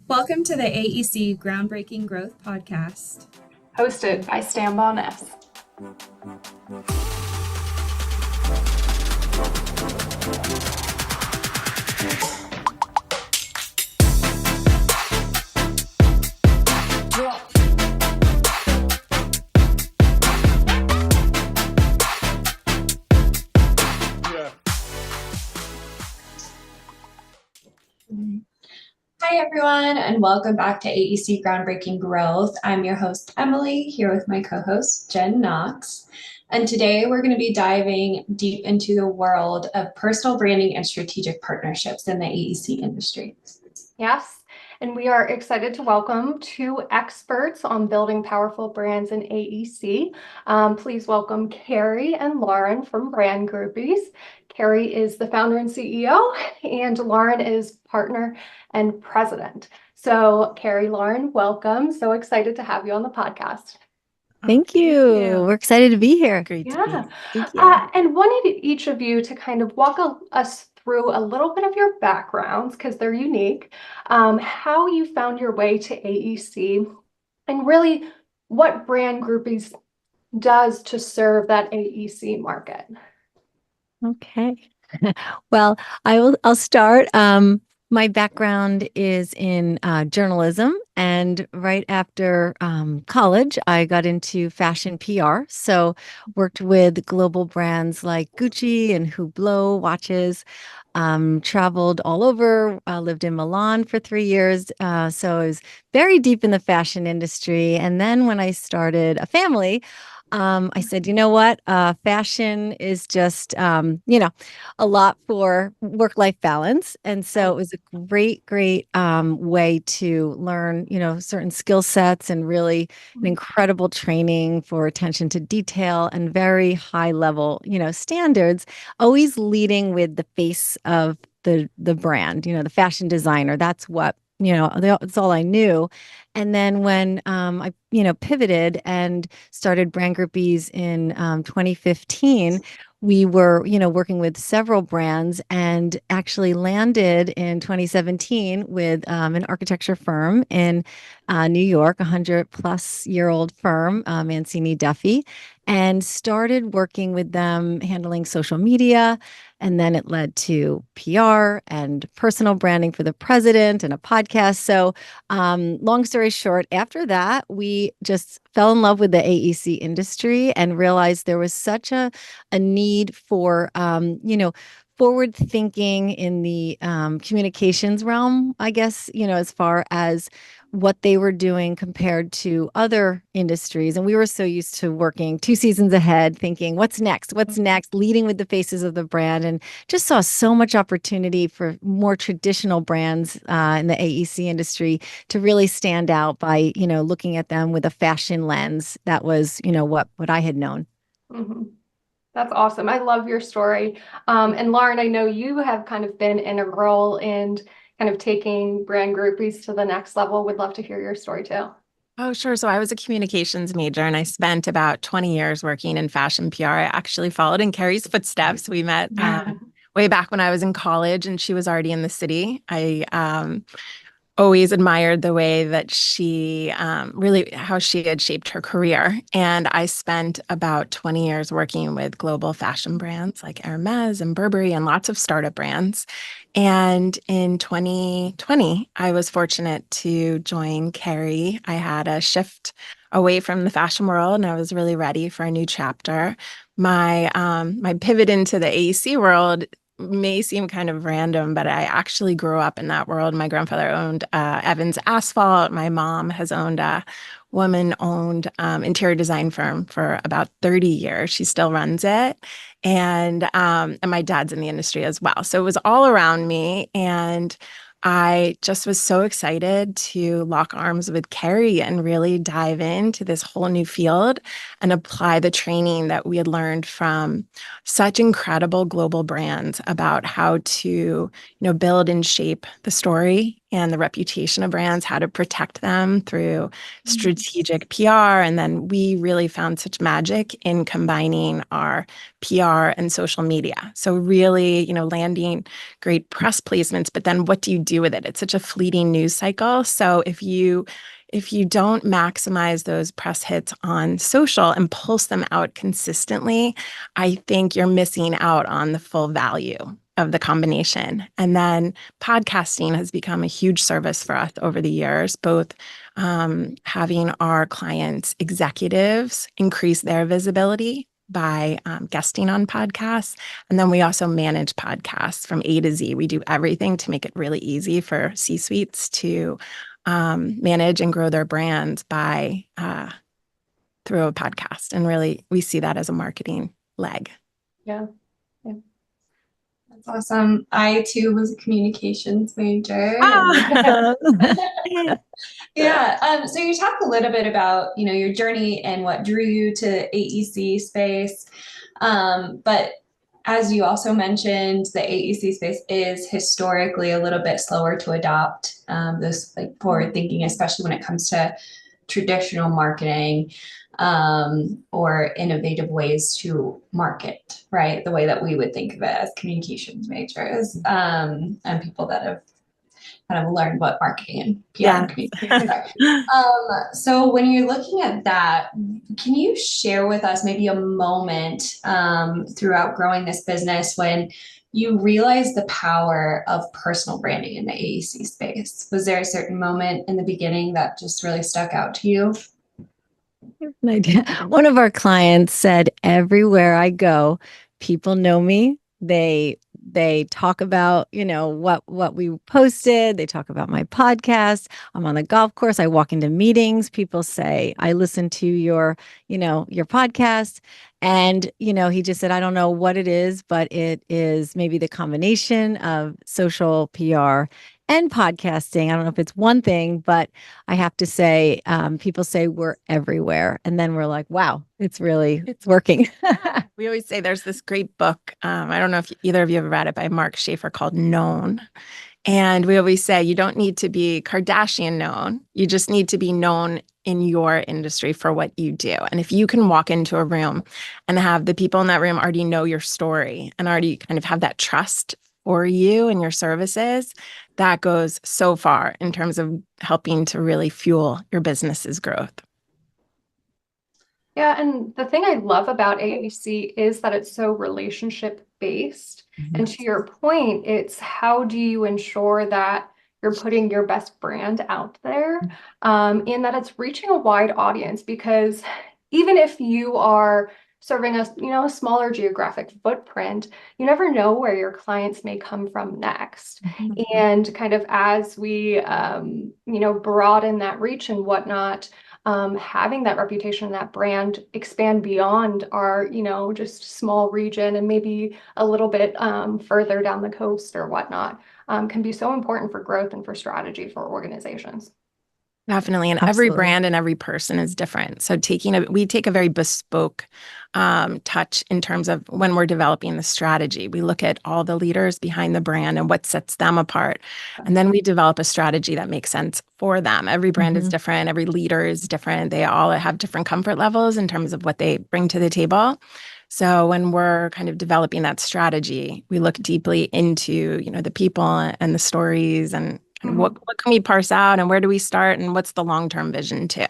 Welcome to the AEC Groundbreaking Growth Podcast. Hosted by Stambaugh Ness. Hi, everyone, and welcome back to AEC Groundbreaking Growth. I'm your host, Emily, here with my co-host, Jen Knox. And today we're going to be diving deep into the world of personal branding and strategic partnerships in the AEC industry. Yes, and we are excited to welcome two experts on building powerful brands in AEC. Please welcome Carey and Lauren from Brand Groupies. Carey is the founder and CEO, and Lauren is partner and president. So Carey, Lauren, welcome. So excited to have you on the podcast. Thank you. We're excited to be here. Great to be here. Thank you. And wanted each of you to kind of walk us through a little bit of your backgrounds, because they're unique, how you found your way to AEC, and really what Brand Groupies does to serve that AEC market. Okay. Well, I'll start. My background is in journalism, and right after college, I got into fashion PR. So worked with global brands like Gucci and Hublot watches, traveled all over, lived in Milan for 3 years. So I was very deep in the fashion industry. And then when I started a family, I said, you know what? Fashion is just, a lot for work-life balance. And so it was a great way to learn, certain skill sets and really an incredible training for attention to detail and very high level, standards, always leading with the face of the brand, the fashion designer. That's what, that's all I knew. And then when I, pivoted and started Brand Groupies in 2015, we were, working with several brands and actually landed in 2017 with an architecture firm in New York, 100-plus-year-old firm, Mancini Duffy, and started working with them handling social media. And then it led to PR and personal branding for the president and a podcast. So long story short, after that, we just fell in love with the AEC industry and realized there was such a need for, forward thinking in the communications realm, I guess, as far as what they were doing compared to other industries. And we were so used to working 2 seasons ahead, thinking, what's next, leading with the faces of the brand, and just saw so much opportunity for more traditional brands in the AEC industry to really stand out by, looking at them with a fashion lens. That was, what I had known. Mm-hmm. That's awesome. I love your story. And Lauren, I know you have kind of been integral in kind of taking Brand Groupies to the next level. Would love to hear your story too. Oh, sure. So I was a communications major and I spent about 20 years working in fashion PR. I actually followed in Carey's footsteps. We met way back when I was in college and she was already in the city. I always admired the way that she really how she had shaped her career. And I spent about 20 years working with global fashion brands like Hermes and Burberry and lots of startup brands. And in 2020, I was fortunate to join Carey. I had a shift away from the fashion world and I was really ready for a new chapter. My pivot into the AEC world may seem kind of random, but I actually grew up in that world. My grandfather owned Evans Asphalt. My mom has owned a woman-owned interior design firm for about 30 years. She still runs it. And my dad's in the industry as well. So it was all around me. And I just was so excited to lock arms with Carey and really dive into this whole new field and apply the training that we had learned from such incredible global brands about how to, build and shape the story and the reputation of brands, how to protect them through strategic PR. And then we really found such magic in combining our PR and social media. So really, landing great press placements, but then what do you do with it? It's such a fleeting news cycle. So if you don't maximize those press hits on social and pulse them out consistently, I think you're missing out on the full value of the combination. And then podcasting has become a huge service for us over the years, both having our clients' executives increase their visibility by guesting on podcasts. And then we also manage podcasts from A to Z. We do everything to make it really easy for C-suites to manage and grow their brands by through a podcast. And really, we see that as a marketing leg. Yeah. That's awesome. I too was a communications major. Yeah. So you talked a little bit about, your journey and what drew you to AEC space. But as you also mentioned, the AEC space is historically a little bit slower to adopt this forward thinking, especially when it comes to traditional marketing or innovative ways to market, right? The way that we would think of it as communications majors and people that have kind of learned what marketing and PR and communications are. So when you're looking at that, can you share with us maybe a moment throughout growing this business when you realized the power of personal branding in the AEC space? Was there a certain moment in the beginning that just really stuck out to you? An idea. One of our clients said, everywhere I go, people know me. They talk about, what we posted. They talk about my podcast. I'm on the golf course. I walk into meetings. People say, I listen to your podcast. And, he just said, I don't know what it is, but it is maybe the combination of social PR and podcasting. I don't know if it's one thing, but I have to say, people say we're everywhere. And then we're like, wow, it's working. We always say there's this great book. I don't know if either of you have read it, by Mark Schaefer, called Known. And we always say you don't need to be Kardashian known. You just need to be known in your industry for what you do. And if you can walk into a room and have the people in that room already know your story and already kind of have that trust for you and your services, that goes so far in terms of helping to really fuel your business's growth. Yeah, and the thing I love about AEC is that it's so relationship based. Mm-hmm. And to your point, it's how do you ensure that you're putting your best brand out there, and that it's reaching a wide audience, because even if you are serving a smaller geographic footprint, you never know where your clients may come from next. Mm-hmm. And kind of as we, broaden that reach and whatnot, having that reputation, that brand expand beyond our, just small region and maybe a little bit further down the coast or whatnot, can be so important for growth and for strategy for organizations. Definitely. And Absolutely. Every brand and every person is different. So we take a very bespoke touch in terms of when we're developing the strategy. We look at all the leaders behind the brand and what sets them apart. And then we develop a strategy that makes sense for them. Every brand is different. Every leader is different. They all have different comfort levels in terms of what they bring to the table. So when we're kind of developing that strategy, we look deeply into, the people and the stories and what can we parse out and where do we start and what's the long-term vision too?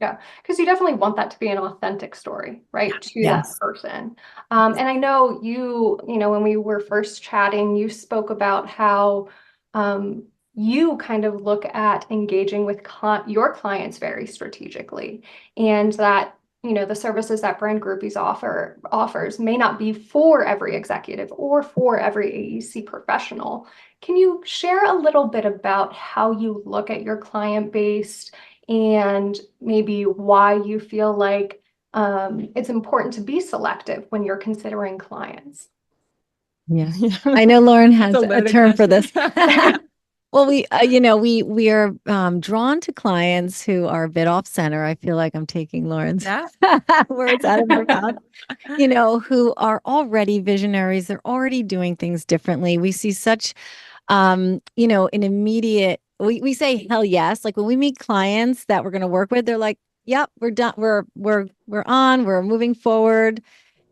Yeah, because you definitely want that to be an authentic story, right, to that person. And I know when we were first chatting, you spoke about how you kind of look at engaging with your clients very strategically, and that the services that Brand Groupies offers may not be for every executive or for every AEC professional. Can you share a little bit about how you look at your client base and maybe why you feel like it's important to be selective when you're considering clients? Yeah, I know Lauren has a term for this. Well, we are drawn to clients who are a bit off center. I feel like I'm taking Lauren's words out of her mouth. Who are already visionaries. They're already doing things differently. We see such, an immediate we say hell yes. Like when we meet clients that we're going to work with, they're like, yep, we're done. We're on, we're moving forward.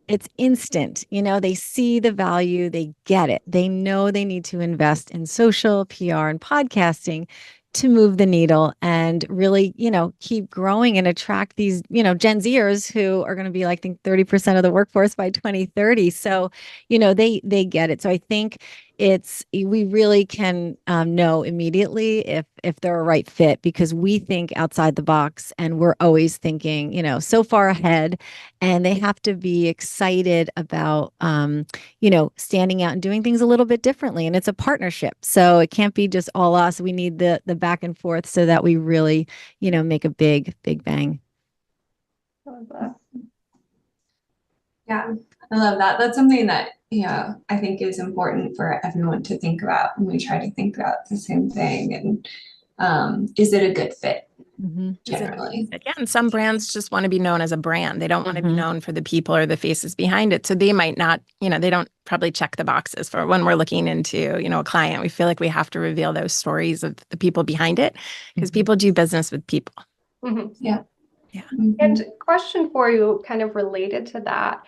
It's instant. They see the value, they get it. They know they need to invest in social, PR, and podcasting to move the needle and really, keep growing and attract these, Gen Zers who are going to be, like, I think 30% of the workforce by 2030. So, they get it. So I think we really can know immediately if they're a right fit, because we think outside the box and we're always thinking, so far ahead, and they have to be excited about, standing out and doing things a little bit differently. And it's a partnership. So it can't be just all us. We need the back and forth so that we really, make a big, big bang. Yeah, I love that. That's something that, I think is important for everyone to think about. And we try to think about the same thing. And is it a good fit? Generally. Yeah, and some brands just want to be known as a brand. They don't want to be known for the people or the faces behind it. So they might not, they don't probably check the boxes for when we're looking into, a client. We feel like we have to reveal those stories of the people behind it, because people do business with people. Yeah. Yeah. And question for you, kind of related to that,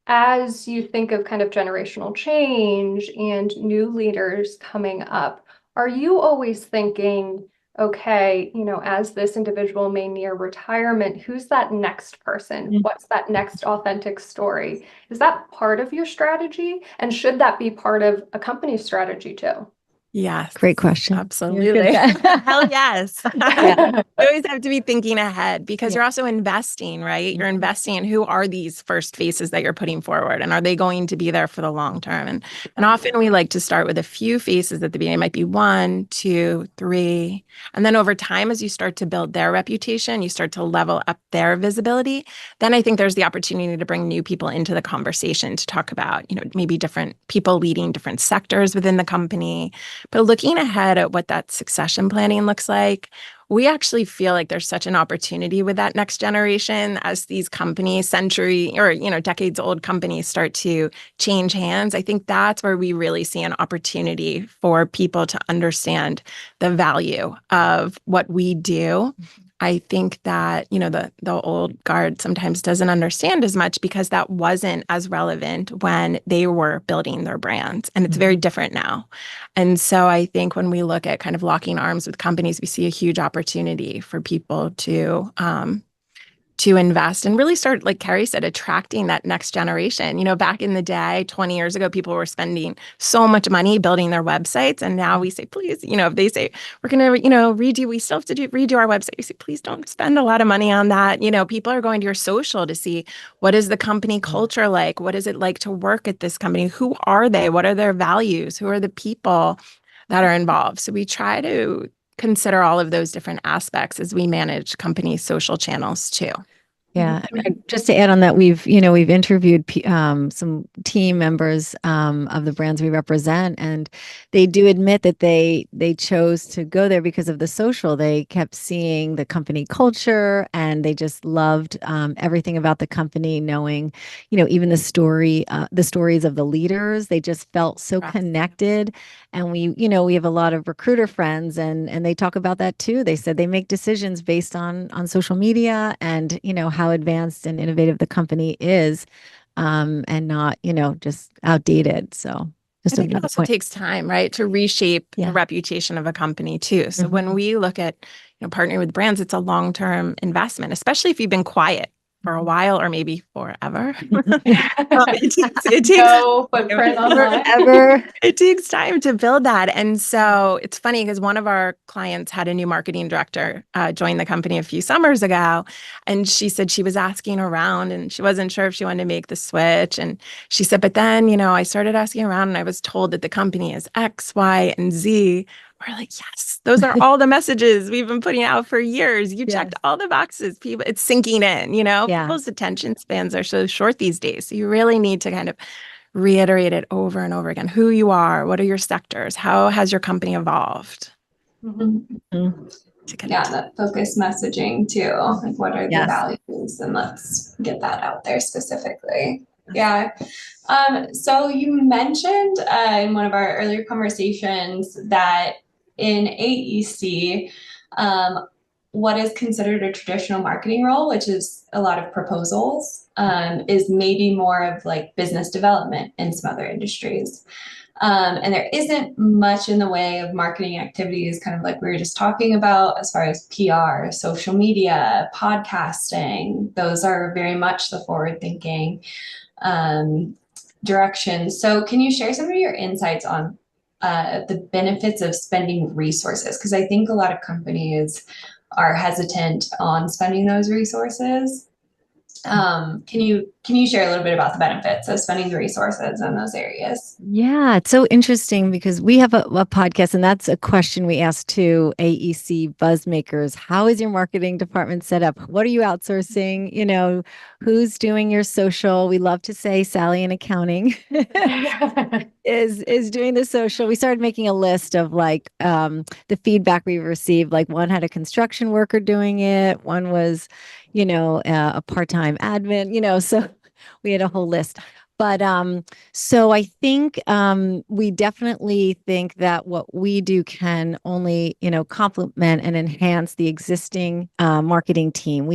as you think of kind of generational change and new leaders coming up, are you always thinking, okay, as this individual may near retirement, who's that next person? What's that next authentic story? Is that part of your strategy? And should that be part of a company's strategy too? Yes. Great question. Absolutely. Hell yes. Yeah. You always have to be thinking ahead, because you're also investing, right? You're investing in who are these first faces that you're putting forward, and are they going to be there for the long term? And often we like to start with a few faces at the beginning. It might be 1, 2, 3. And then over time, as you start to build their reputation, you start to level up their visibility. Then I think there's the opportunity to bring new people into the conversation to talk about, maybe different people leading different sectors within the company. But looking ahead at what that succession planning looks like, we actually feel like there's such an opportunity with that next generation as these companies, century or, decades old companies start to change hands. I think that's where we really see an opportunity for people to understand the value of what we do. I think that, the old guard sometimes doesn't understand as much, because that wasn't as relevant when they were building their brands. And it's very different now. And so I think when we look at kind of locking arms with companies, we see a huge opportunity for people to invest and really start, like Carey said, attracting that next generation. Back in the day, 20 years ago, people were spending so much money building their websites. And now we say, please, if they say, we're going to, redo, we still have to redo our website. You say, please don't spend a lot of money on that. People are going to your social to see, what is the company culture like? What is it like to work at this company? Who are they? What are their values? Who are the people that are involved? So we try to consider all of those different aspects as we manage company social channels too. Yeah, just to add on that, we've interviewed some team members of the brands we represent, and they do admit that they chose to go there because of the social. They kept seeing the company culture, and they just loved everything about the company. Knowing, even the stories of the leaders, they just felt so connected. And we have a lot of recruiter friends, and they talk about that too. They said they make decisions based on social media and how advanced and innovative the company is, and not just outdated. So I think it also takes time, right, to reshape the reputation of a company too. So when we look at partnering with brands, it's a long-term investment, especially if you've been quiet for a while or maybe forever. It takes no footprint online. Forever. It takes time to build that. And so it's funny because one of our clients had a new marketing director join the company a few summers ago. And she said she was asking around and she wasn't sure if she wanted to make the switch. And she said, but then, I started asking around and I was told that the company is X, Y, and Z. We're like, yes, those are all the messages we've been putting out for years. You checked all the boxes. People, it's sinking in, People's attention spans are so short these days. So you really need to kind of reiterate it over and over again. Who you are, what are your sectors? How has your company evolved? That focused messaging too. Like, what are the values? And let's get that out there specifically. Yeah. So you mentioned in one of our earlier conversations that in AEC, what is considered a traditional marketing role, which is a lot of proposals, is maybe more of like business development in some other industries. And there isn't much in the way of marketing activities, kind of like we were just talking about, as far as PR, social media, podcasting. Those are very much the forward-thinking direction. So can you share some of your insights on the benefits of spending resources? Because I think a lot of companies are hesitant on spending those resources. Can you share a little bit about the benefits of spending the resources in those areas? Yeah, it's so interesting because we have a podcast, and that's a question we ask to AEC buzzmakers. How is your marketing department set up? What are you outsourcing? Who's doing your social? We love to say Sally in accounting is doing the social. We started making a list of like the feedback we received. Like one had a construction worker doing it. One was, a part-time admin, so we had a whole list. But so I think we definitely think that what we do can only, complement and enhance the existing marketing team.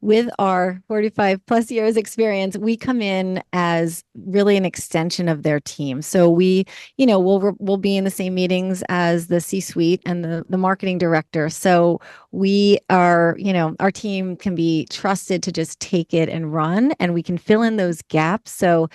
With our 45 plus years experience, we come in as really an extension of their team. So we'll be in the same meetings as the C-suite and the marketing director. So we are, our team can be trusted to just take it and run, and we can fill in those gaps. So,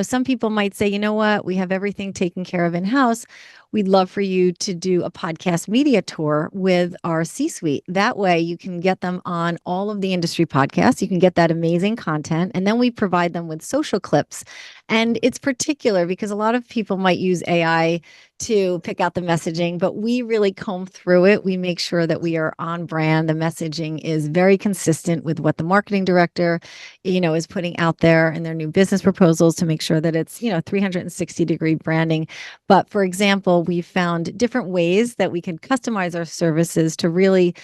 some people might say, you know what, we have everything taken care of in-house. We'd love for you to do a podcast media tour with our C-suite. That way you can get them on all of the industry podcasts. You can get that amazing content. And then we provide them with social clips. And it's particular because a lot of people might use AI to pick out the messaging, but we really comb through it. We make sure that we are on brand. The messaging is very consistent with what the marketing director, is putting out there in their new business proposals to make sure that it's, 360-degree branding. But for example, we found different ways that we can customize our services to really,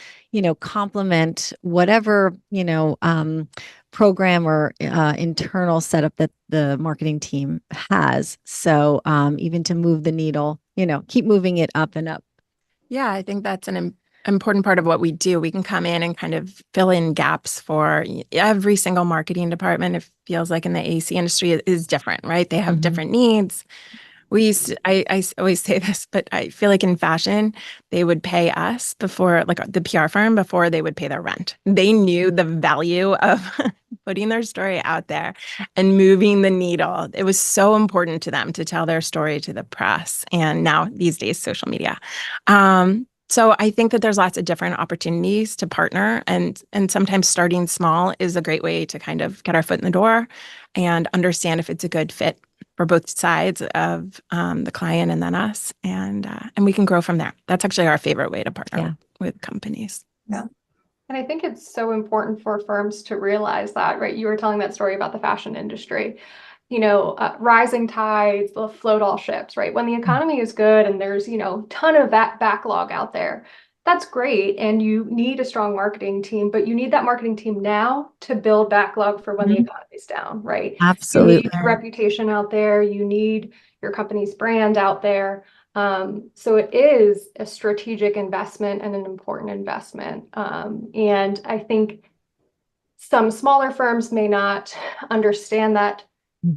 complement whatever, program or internal setup that the marketing team has. So even to move the needle, keep moving it up and up. Yeah, I think that's an important part of what we do. We can come in and kind of fill in gaps for every single marketing department. It feels like in the AEC industry is different, right? They have different needs. I always say this, but I feel like in fashion, they would pay us before, like the PR firm, before they would pay their rent. They knew the value of putting their story out there and moving the needle. It was so important to them to tell their story to the press, and now these days, social media. So I think that there's lots of different opportunities to partner, and sometimes starting small is a great way to kind of get our foot in the door and understand if it's a good fit for both sides of the client and then us, and we can grow from there. That's actually our favorite way to partner with companies. Yeah. And I think it's so important for firms to realize that, right? You were telling that story about the fashion industry. Rising tides will float all ships, right? When the economy is good and there's, ton of that backlog out there, that's great. And you need a strong marketing team, but you need that marketing team now to build backlog for when the economy's down, right? Absolutely. You need your reputation out there. You need your company's brand out there. So it is a strategic investment and an important investment. And I think some smaller firms may not understand that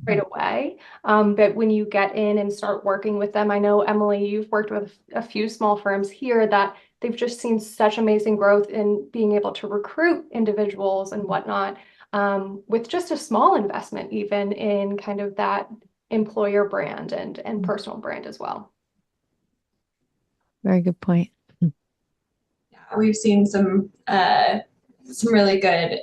right away. But when you get in and start working with them, I know, Emily, you've worked with a few small firms here that they've just seen such amazing growth in being able to recruit individuals and whatnot, with just a small investment, even in kind of that employer brand and personal brand as well. Very good point. Yeah, we've seen some really good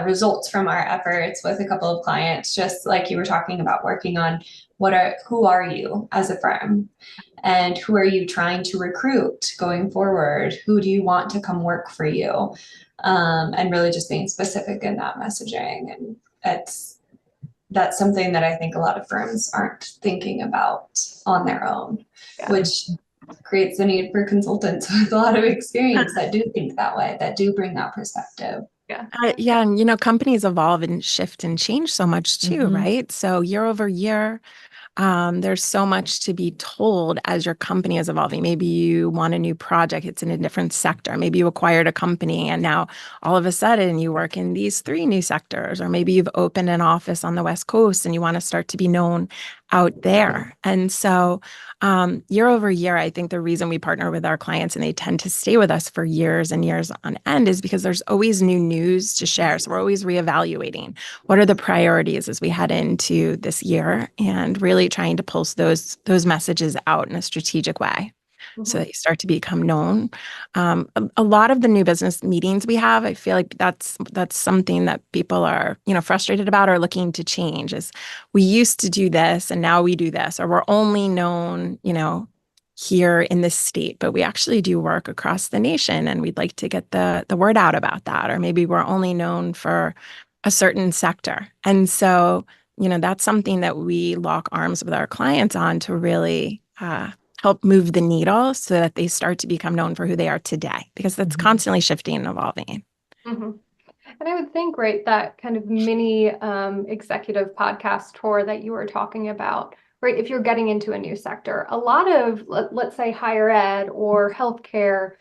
results from our efforts with a couple of clients, just like you were talking about, working on who are you as a firm, and who are you trying to recruit going forward? Who do you want to come work for you? And really just being specific in that messaging. And that's something that I think a lot of firms aren't thinking about on their own, which creates the need for consultants with a lot of experience that do think that way, that do bring that perspective. Yeah. And, companies evolve and shift and change so much too, right? So year over year, There's so much to be told as your company is evolving. Maybe you want a new project, it's in a different sector. Maybe you acquired a company and now all of a sudden you work in these 3 new sectors, or maybe you've opened an office on the West Coast and you want to start to be known out there. And so year over year, I think the reason we partner with our clients and they tend to stay with us for years and years on end is because there's always new news to share. So we're always reevaluating what are the priorities as we head into this year, and really trying to pulse those messages out in a strategic way so that you start to become known. A lot of the new business meetings we have, I feel like that's something that people are, frustrated about or looking to change, is we used to do this and now we do this, or we're only known, here in this state, but we actually do work across the nation and we'd like to get the word out about that. Or maybe we're only known for a certain sector. And so, that's something that we lock arms with our clients on to really help move the needle so that they start to become known for who they are today, because that's constantly shifting and evolving. Mm-hmm. And I would think, right, that kind of mini executive podcast tour that you were talking about, right, if you're getting into a new sector, a lot of, let's say, higher ed or healthcare,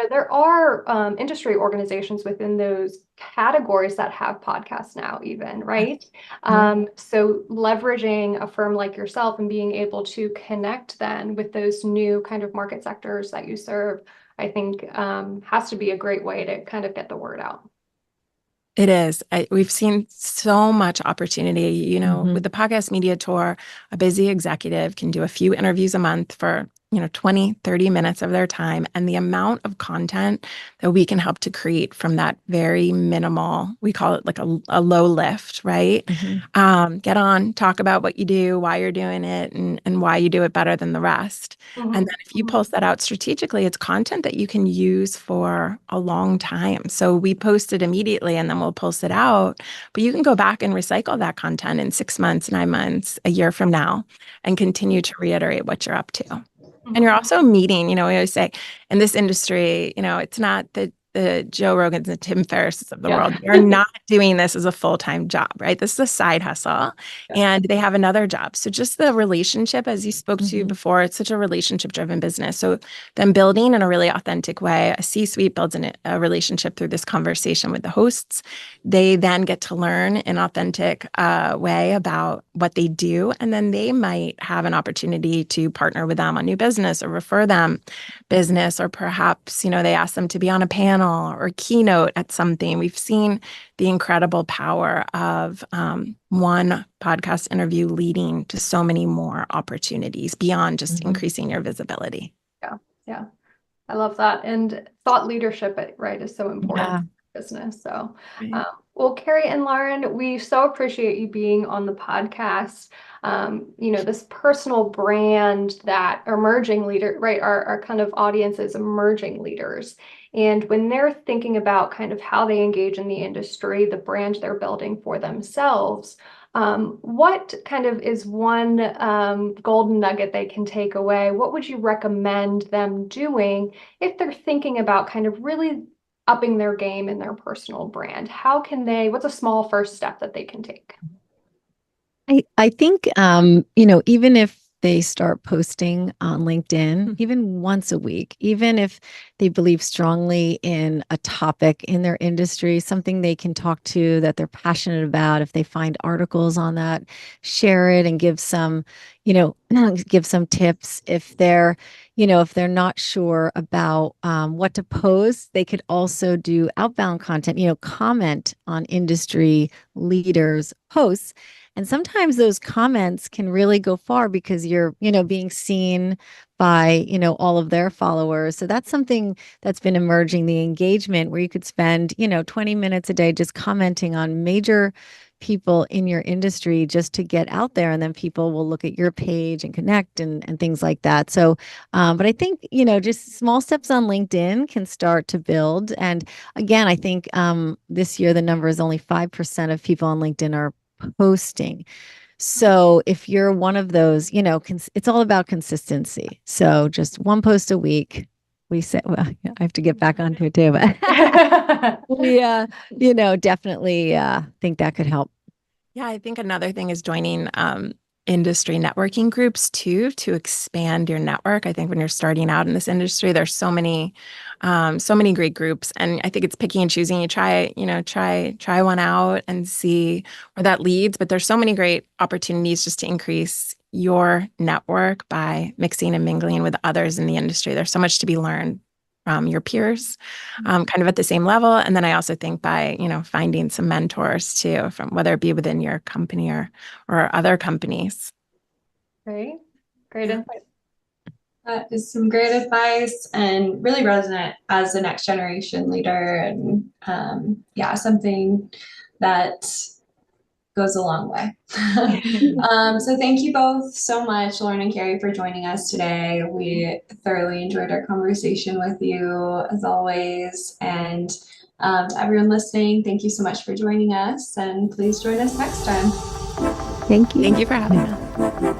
there are industry organizations within those categories that have podcasts now even, right? So leveraging a firm like yourself and being able to connect then with those new kind of market sectors that you serve, I think has to be a great way to kind of get the word out. It is. We've seen so much opportunity, with the podcast media tour. A busy executive can do a few interviews a month for, 20, 30 minutes of their time. And the amount of content that we can help to create from that very minimal, we call it like a low lift, right? Get on, talk about what you do, why you're doing it, and why you do it better than the rest. And then if you pulse that out strategically, it's content that you can use for a long time. So we post it immediately and then we'll pulse it out, but you can go back and recycle that content in 6 months, 9 months, a year from now, and continue to reiterate what you're up to. And you're also meeting, we always say in this industry, it's not the Joe Rogans and Tim Ferrisses of the world. They're not doing this as a full-time job, right? This is a side hustle and they have another job. So just the relationship, as you spoke to before, it's such a relationship-driven business. So then building in a really authentic way, a C-suite builds a relationship through this conversation with the hosts. They then get to learn in an authentic way about what they do. And then they might have an opportunity to partner with them on new business or refer them business, or perhaps, they ask them to be on a panel or keynote at something. We've seen the incredible power of one podcast interview leading to so many more opportunities beyond just increasing your visibility. Yeah. I love that. And thought leadership, right, is so important in business. So, well, Carey and Lauren, we so appreciate you being on the podcast. This personal brand that emerging leader, right, our kind of audience is emerging leaders. And when they're thinking about kind of how they engage in the industry, the brand they're building for themselves, what kind of is one golden nugget they can take away? What would you recommend them doing if they're thinking about kind of really upping their game in their personal brand? What's a small first step that they can take? I think, even if they start posting on LinkedIn, even once a week, even if they believe strongly in a topic in their industry, something they can talk to that they're passionate about, if they find articles on that, share it and give some, give some tips. If they're not sure about what to post, they could also do outbound content, comment on industry leaders' posts. And sometimes those comments can really go far because you're, being seen by, all of their followers. So that's something that's been emerging, the engagement where you could spend, 20 minutes a day just commenting on major people in your industry just to get out there. And then people will look at your page and connect and things like that. So, but I think, just small steps on LinkedIn can start to build. And again, I think this year, the number is only 5% of people on LinkedIn are posting. So if you're one of those, it's all about consistency. So just one post a week. We say, well, I have to get back onto it too, but definitely think that could help. Yeah, I think another thing is joining industry networking groups too, to expand your network. I think when you're starting out in this industry, there's so many great groups, and I think it's picking and choosing. You try one out and see where that leads. But there's so many great opportunities just to increase your network by mixing and mingling with others in the industry. There's so much to be learned from your peers, kind of at the same level. And then I also think by, finding some mentors too, from whether it be within your company or other companies. Great insight. That is some great advice and really resonant as the next generation leader, and something that goes a long way. So thank you both so much, Lauren and Carey, for joining us today. We thoroughly enjoyed our conversation with you, as always. And to everyone listening, thank you so much for joining us, and please join us next time. Thank you. Thank you for having us.